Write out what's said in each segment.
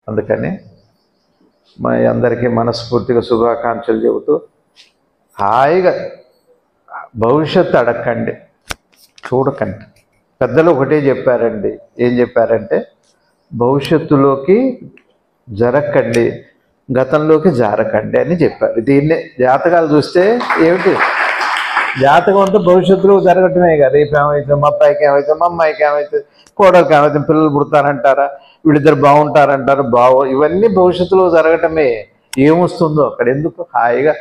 అందుకని మా అందరికీ మనస్ఫూర్తిగా శుభాకాంక్షలు చెబుతూ హాయిగా భవిష్యత్తు అడగండి, చూడకండి. పెద్దలు ఒకటే చెప్పారండి, ఏం చెప్పారంటే భవిష్యత్తులోకి జరగకండి, గతంలోకి జారకండి అని చెప్పారు. దీన్నే జాతకాలు చూస్తే ఏమిటి, జాతకం అంటే భవిష్యత్తులో జరగటమే కదా. రేపు ఏమవుతుంది, మా అబ్బాయికి ఏమవుతుంది, మా అమ్మాయికి ఏమవుతుంది, కోడలికి ఏమవుతుంది, పిల్లలు పుడతారంటారా, వీళ్ళిద్దరు బాగుంటారంటారు, ఇవన్నీ భవిష్యత్తులో జరగటమే. ఏమొస్తుందో అక్కడ ఎందుకు, హాయిగా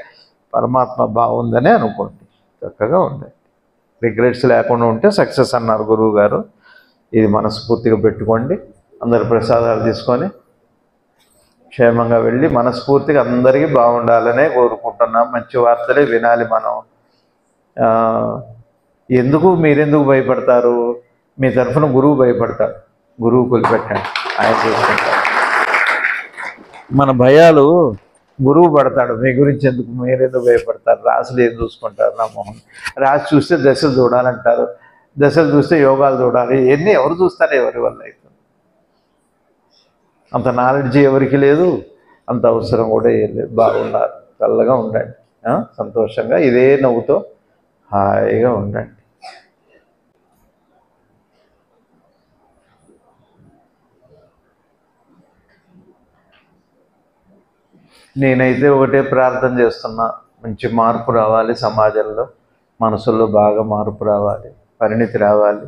పరమాత్మ బాగుందని అనుకోండి, చక్కగా ఉండండి. రిగ్రెట్స్ లేకుండా ఉంటే సక్సెస్ అన్నారు గురువు గారు. ఇది మనస్ఫూర్తిగా పెట్టుకోండి. అందరు ప్రసాదాలు తీసుకొని క్షేమంగా వెళ్ళి మనస్ఫూర్తిగా అందరికీ బాగుండాలనే కోరుకుంటున్నాం. మంచి వార్తలే వినాలి మనం. మీరెందుకు భయపడతారు, మీ తరఫున గురువు భయపడతారు. గురువు కొలిపెట్టండి, ఆయన చూసుకుంటారు. మన భయాలు గురువు పడతాడు. మీ గురించి ఎందుకు, మీరెందుకు భయపడతారు, రాసులు ఏం చూసుకుంటారు, నా మొహం రాసి చూస్తే దశలు చూడాలంటారు, దశలు చూస్తే యోగాలు చూడాలి. ఇవన్నీ ఎవరు చూస్తారు, ఎవరి వల్ల అవుతుంది. అంత నాలెడ్జ్ ఎవరికి లేదు, అంత అవసరం కూడా ఏం లేదు. బాగున్నారు, చల్లగా ఉండండి, సంతోషంగా ఇదే నవ్వుతో హాయిగా ఉండండి. నేనైతే ఒకటే ప్రార్థన చేస్తున్నా, మంచి మార్పు రావాలి సమాజంలో, మనసుల్లో బాగా మార్పు రావాలి, పరిణితి రావాలి,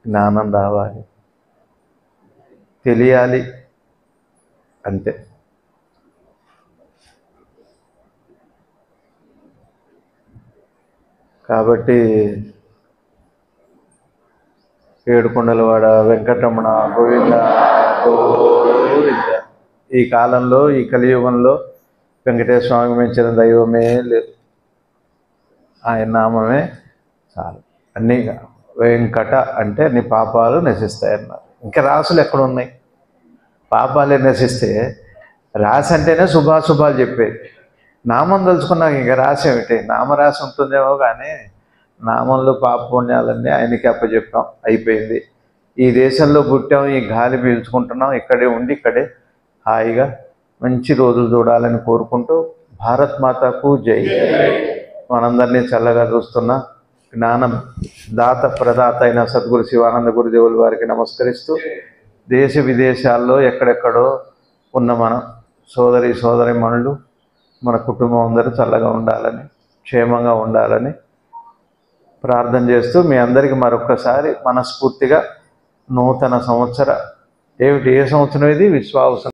జ్ఞానం రావాలి, తెలియాలి, అంతే. కాబట్టి ఏడుకొండలవాడ వెంకటరమణ గోవింద గోవింద. ఈ కాలంలో, ఈ కలియుగంలో వెంకటేశ్వర స్వామికి మించిన దైవమే లేదు. ఆయన నామమే చాలు. అన్నీ వెంకట అంటే నీ పాపాలు నశిస్తాయన్నారు. ఇంకా రాసులు ఎక్కడున్నాయి, పాపాలే నశిస్తే రాసి అంటేనే శుభాశుభాలు చెప్పేది. నామం తలుచుకున్నాక ఇంకా రాసి ఏమిటి, నామరాశి ఉంటుందేమో కానీ నామంలో పాప పుణ్యాలన్నీ ఆయనకి అప్పచెప్పాం, అయిపోయింది. ఈ దేశంలో పుట్టాం, ఈ గాలి పీల్చుకుంటున్నాం, ఇక్కడే ఉండి ఇక్కడే హాయిగా మంచి రోజులు చూడాలని కోరుకుంటూ భారత్ మాతాకు జై. మనందరినీ చల్లగా చూస్తున్న జ్ఞానం దాత ప్రదాత అయిన సద్గురు శివానంద గురుదేవుల వారికి నమస్కరిస్తూ, దేశ విదేశాల్లో ఎక్కడెక్కడో ఉన్న మన సోదరీమణులు, మన కుటుంబం అందరూ చల్లగా ఉండాలని, క్షేమంగా ఉండాలని ప్రార్థన చేస్తూ మీ అందరికీ మరొక్కసారి మనస్ఫూర్తిగా నూతన సంవత్సర ఏ సంవత్సరం ఇది, విశ్వావసరం